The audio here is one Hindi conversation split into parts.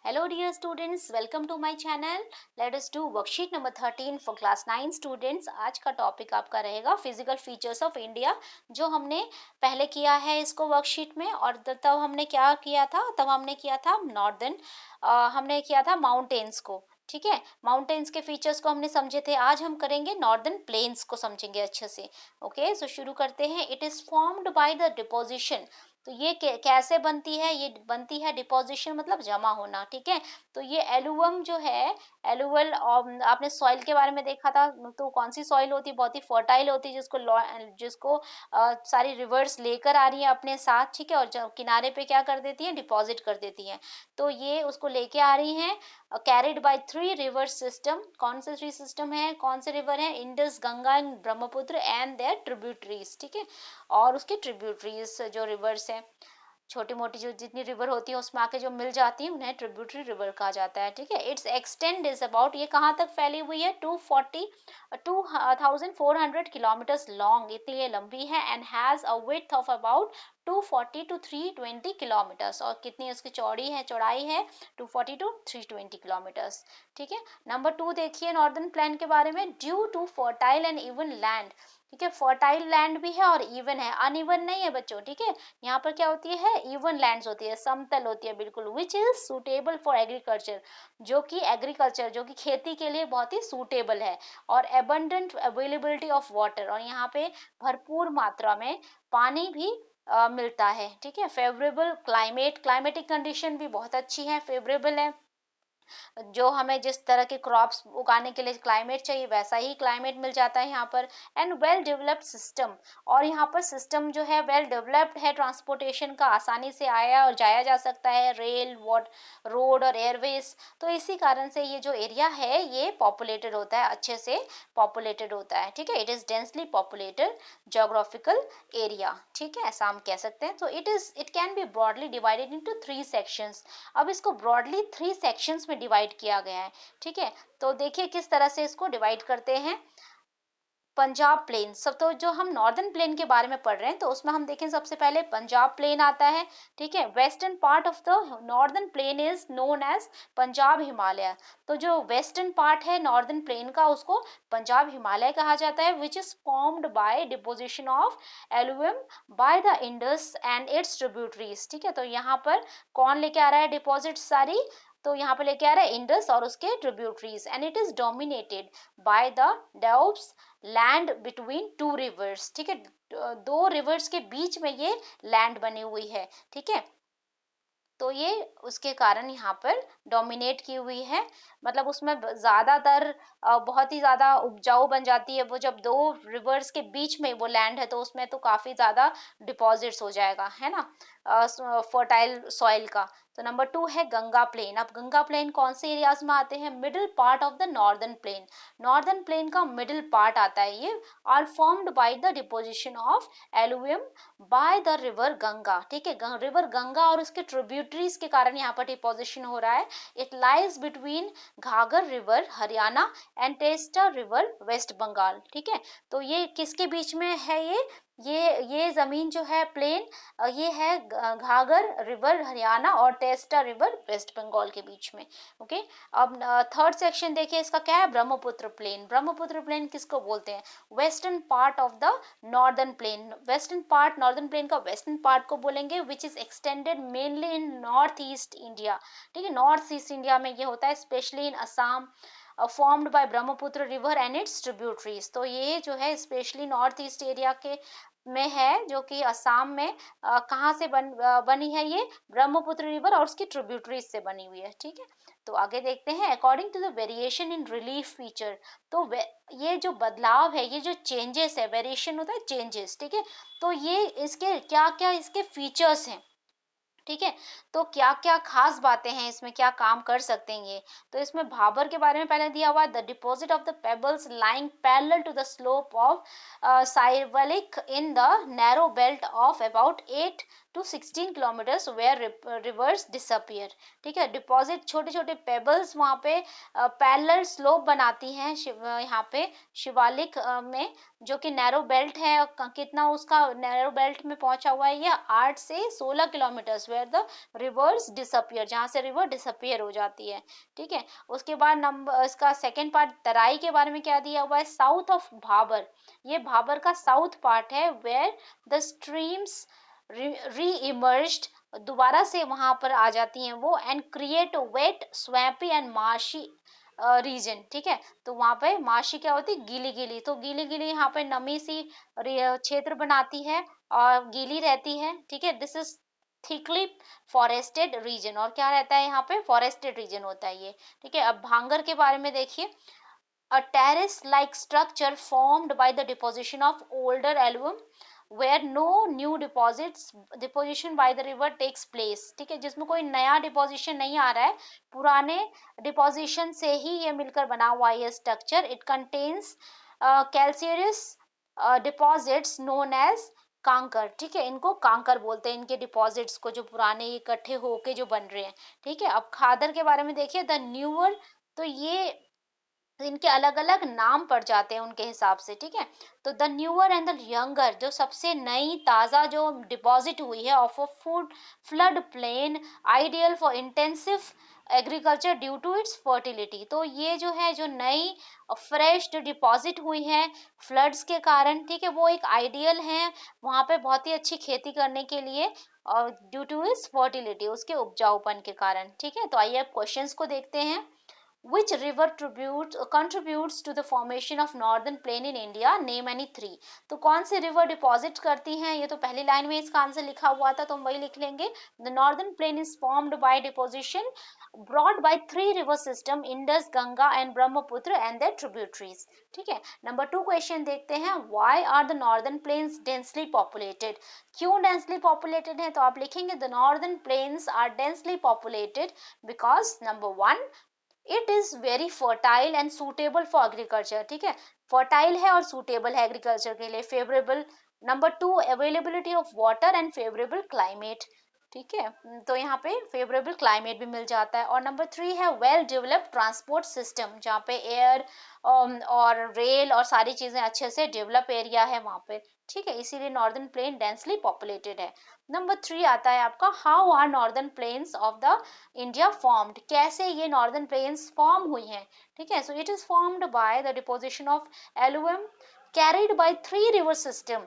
Hello dear students, welcome to my channel. Let us do worksheet number 13 for class 9 students. आज का टॉपिक आपका रहेगा फिजिकल फीचर्स ऑफ इंडिया, जो हमने पहले किया है इसको वर्कशीट में। और तब हमने क्या किया था, तब हमने किया था नॉर्दर्न, हमने किया था माउंटेन्स को। ठीक है, माउंटेन्स के फीचर्स को हमने समझे थे। आज हम करेंगे नॉर्दर्न प्लेन्स को, समझेंगे अच्छे से। ओके, सो शुरू करते हैं। It is formed by the deposition. तो ये कैसे बनती है? ये बनती है डिपोजिशन मतलब जमा होना। ठीक है, तो ये एलुवम जो है, एलुवल, आपने सॉइल के बारे में देखा था, तो कौन सी सॉइल होती है? बहुत ही फर्टाइल होती है, जिसको सारी रिवर्स लेकर आ रही है अपने साथ। ठीक है, और जब किनारे पे क्या कर देती है, डिपॉजिट कर देती है। तो ये उसको लेके आ रही हैं, कैरिड बाय 3 रिवर सिस्टम। कौन से 3 सिस्टम है, कौन से रिवर है? Indus, Ganga and Brahmaputra and their tributaries. ठीक है, और उसके ट्रिब्यूटरीज जो रिवर्स है, छोटी मोटी जो जितनी रिवर होती है उसमें आके जो मिल जाती है, उन्हें ट्रिब्यूटरी रिवर कहा जाता है। ठीक है, इट्स एक्सटेंड इज अबाउट, ये कहाँ तक फैली हुई है? 2400 किलोमीटर्स लॉन्ग, इतनी ये लंबी है। And has a width of about 240 to 320 kilometres, और कितनी उसकी चौड़ी है, चौड़ाई है 240 टू 320 किलोमीटर्स। ठीक है, नंबर 2 देखिए नॉर्दर्न प्लेन के बारे में। Due to fertile and even land. ठीक है, फर्टाइल लैंड भी है और इवन है, अनइवन नहीं है बच्चों। ठीक है, यहाँ पर क्या होती है? इवन लैंड्स होती है, समतल होती है बिल्कुल। Which is suitable for agriculture, जो कि एग्रीकल्चर, जो कि खेती के लिए बहुत ही सूटेबल है। और एबंडेंट अवेलेबिलिटी ऑफ वाटर, और यहाँ पे भरपूर मात्रा में पानी भी मिलता है। ठीक है, फेवरेबल क्लाइमेट, क्लाइमेटिक कंडीशन भी बहुत अच्छी है, फेवरेबल है। जो हमें जिस तरह के क्रॉप्स उगाने के लिए क्लाइमेट चाहिए, वैसा ही क्लाइमेट मिल जाता है यहाँ पर। एंड वेल डेवलप्ड सिस्टम, और यहाँ पर सिस्टम जो है वेल डेवलप्ड है, ट्रांसपोर्टेशन का आसानी से आया और जाया जा सकता है, रेल, रोड और एयरवेज। तो इसी कारण से ये जो एरिया है ये पॉपुलेटेड होता है, अच्छे से पॉपुलेटेड होता है। ठीक है, it is densely populated geographical area. ठीक है, ऐसा हम कह सकते हैं। तो it can be broadly divided into 3 sections. अब इसको ब्रॉडली 3 सेक्शंस में डिवाइड किया गया है। ठीक है, तो देखिए किस तरह से इसको डिवाइड करते हैं। पंजाब प्लेन, सब तो जो हम नॉर्दर्न प्लेन के बारे में पढ़ रहे हैं, तो उसमें हम देखें सबसे पहले पंजाब प्लेन आता है। ठीक है, western part of the northern plain is known as Punjab Himalaya. तो जो वेस्टर्न पार्ट है नॉर्दर्न प्लेन का, उसको पंजाब हिमालय कहा जाता है। Which is formed by deposition of alluvium by the Indus and its tributaries. ठीक है, तो यहाँ पर कौन लेके आ रहा है डिपॉजिट सारी? तो यहाँ पे लेके आ रहा है इंडस और उसके tributaries. And it is dominated by the doabs land between 2 rivers. ठीक है, 2 रिवर्स के बीच में ये लैंड बनी हुई है। ठीक है, तो ये उसके कारण यहाँ पर डोमिनेट की हुई है, मतलब उसमें ज्यादातर बहुत ही ज्यादा उपजाऊ बन जाती है वो। जब 2 रिवर्स के बीच में वो लैंड है, तो उसमें तो काफी ज्यादा डिपॉजिट्स हो जाएगा, है ना, फर्टाइल सॉइल का। तो नंबर 2 है गंगा प्लेन। अब गंगा प्लेन कौन से एरियाज में आते हैं? Middle part of the northern plain. Northern plain का मिडिल पार्ट आता है ये, are formed by the deposition of alluvium by the river Ganga. ठीक है, रिवर गंगा और उसके ट्रिब्यूटरीज के कारण यहाँ पर डिपोजिशन हो रहा है। It lies between Ghaghar river Haryana and Teesta river West Bengal. ठीक है, तो ये किसके बीच में है? ये जमीन जो है प्लेन, ये है घाघर रिवर हरियाणा और टेस्टा रिवर वेस्ट बंगाल के बीच में। ओके, अब थर्ड सेक्शन देखिए, इसका क्या है? ब्रह्मपुत्र प्लेन। ब्रह्मपुत्र प्लेन किसको बोलते हैं? Western part of the northern plane. Western part, northern plain का वेस्टर्न पार्ट को बोलेंगे, which is extended mainly in north east India. ठीक है, नॉर्थ ईस्ट इंडिया में ये होता है, specially in Assam, formed by Brahmaputra river and its tributaries. तो ये जो है स्पेशली नॉर्थ ईस्ट एरिया के में है, जो कि असम में कहाँ से बनी है? ये ब्रह्मपुत्र रिवर और उसकी ट्रिब्यूटरीज से बनी हुई है। ठीक है, तो आगे देखते हैं। According to the variation in relief feature, तो ये जो बदलाव है, ये जो चेंजेस है, वेरिएशन होता है चेंजेस। ठीक है, तो ये इसके क्या क्या इसके फीचर्स हैं। ठीक है, तो क्या क्या खास बातें हैं इसमें, क्या काम कर सकते हैं ये? तो इसमें भाबर के बारे में पहले दिया हुआ है, the deposit of the pebbles lying parallel to the slope of Siwalik in the narrow belt of about 8 to 16 kilometers where rivers disappear। ठीक है, डिपॉजिट छोटे छोटे पेबल्स वहाँ पे पैरेलल स्लोप बनाती हैं यहाँ पे शिवालिक में, जो कि नैरो बेल्ट है। कितना उसका नैरो बेल्ट में पहुंचा हुआ है, यह 8 से 16 kilometres where the rivers disappear, जहाँ से रिवर डिसअपियर हो जाती है। ठीक है, उसके बाद नंबर इसका सेकेंड पार्ट तराई के बारे में क्या दिया हुआ है, साउथ ऑफ भाबर, ये भाबर का साउथ पार्ट है, where the streams reemerged, दोबारा से वहां पर आ जाती हैं वो, and create wet swampy and marshy region. ठीक है, तो वहां पे मार्शी क्या होती है, गीली गीली, तो गीली गीली यहाँ पे नमी सी क्षेत्र बनाती है और गीली रहती है। ठीक है, this is thickly forested region, और क्या रहता है यहाँ पे, फॉरेस्टेड रीजन होता है ये। ठीक है, अब भांगर के बारे में देखिए, a terrace-like structure formed by the deposition of older alluvium where no new deposition by the river takes place। ठीक है, जिसमें कोई नया डिपोजिशन नहीं आ रहा है, पुराने डिपोजिशन से ही ये मिलकर बना हुआ है ये structure. It contains calcareous deposits known as kankar. ठीक है, इनको कांकर बोलते हैं, इनके डिपॉजिट्स को, जो पुराने इकट्ठे होके जो बन रहे हैं। ठीक है, अब खादर के बारे में देखिए, द न्यूअर, तो ये इनके अलग अलग नाम पड़ जाते हैं उनके हिसाब से। ठीक है, तो the newer and the younger, जो सबसे नई ताज़ा जो डिपॉजिट हुई है of a food flood plain ideal for intensive agriculture due to its fertility, तो ये जो है, जो नई फ्रेश जो डिपॉजिट हुई है फ्लड्स के कारण, ठीक है, वो एक आइडियल है वहाँ पे बहुत ही अच्छी खेती करने के लिए, और ड्यू टू इट्स फर्टिलिटी, उसके उपजाऊपन के कारण। ठीक है, तो आइए अब क्वेश्चंस को देखते हैं। Which river contributes to the formation of northern plain in India? Name any three। तो कौन से रिवर डिपॉजिट करती हैं, ये तो पहली लाइन में इसका आंसर लिखा हुआ था, तो हम वही लिख लेंगे। The northern plain is formed by deposition brought by three river system, Indus, Ganga and Brahmaputra and their tributaries। ठीक है, नंबर 2 क्वेश्चन देखते हैं। Why are the northern plains densely populated? क्यों डेंसली पॉपुलेटेड है, तो आप लिखेंगे the northern plains are densely populated because number 1 it is very fertile and suitable for agriculture. ठीक है, फर्टाइल है और सुटेबल है एग्रीकल्चर के लिए, favourable. Number 2 availability of water and favourable climate. ठीक है, तो यहाँ पे फेवरेबल क्लाइमेट भी मिल जाता है। और नंबर 3 है वेल डेवलप्ड ट्रांसपोर्ट सिस्टम, जहाँ पे एयर और रेल और सारी चीजें अच्छे से डेवलप एरिया है वहाँ पे। ठीक है, इसीलिए नॉर्दर्न प्लेन डेंसली पॉपुलेटेड है। नंबर 3 आता है आपका, how are northern plains of the India formed, कैसे ये नॉर्दर्न प्लेन्स फॉर्म हुई हैं। ठीक है, so it is formed by the deposition of alluvium carried by 3 river system,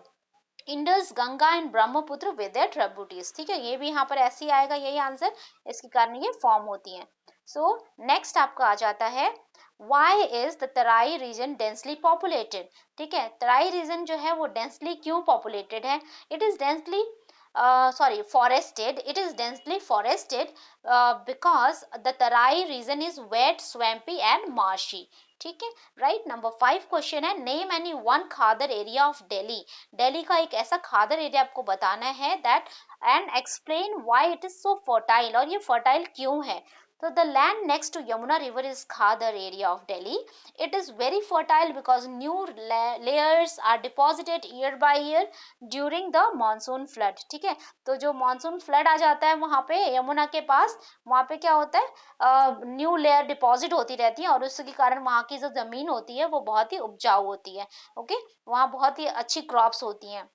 Indus, Ganga and Brahmaputra with their tributaries. ठीक है, ये भी यहाँ पर ऐसे ही आएगा, यही आंसर, इसके कारण ये फॉर्म होती हैं। सो नेक्स्ट आपका आ जाता है, why is the Terai region densely populated. ठीक है, तराई रीजन जो है वो डेंसली क्यों पॉपुलेटेड है, it is densely forested, it is densely forested because the Tarai region is wet, swampy and marshy। ठीक है, राइट। नंबर 5 क्वेश्चन है, name any one khadar area of Delhi. Delhi का एक ऐसा खादर एरिया आपको बताना है, that and explain why it is so fertile, और ये फर्टाइल क्यों है। तो the land next to Yamuna river is Khadar area of Delhi. It is very fertile because new layers are deposited year by year during the monsoon flood। ठीक है, तो जो मानसून फ्लड आ जाता है वहां पे यमुना के पास, वहां पे क्या होता है, न्यू लेयर डिपॉजिट होती रहती है, और उसके कारण वहां की जो जमीन होती है वो बहुत ही उपजाऊ होती है। ओके, वहां बहुत ही अच्छी क्रॉप्स होती हैं।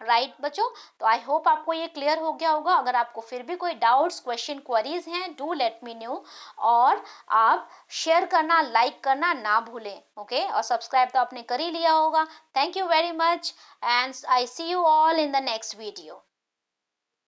राइट बच्चों, तो आई होप आपको ये क्लियर हो गया होगा। अगर आपको फिर भी कोई डाउट्स, क्वेश्चन, क्वेरीज हैं, डू लेट मी नो, और आप शेयर करना, लाइक करना ना भूलें। ओके, और सब्सक्राइब तो आपने कर ही लिया होगा। Thank you very much and I see you all in the next video.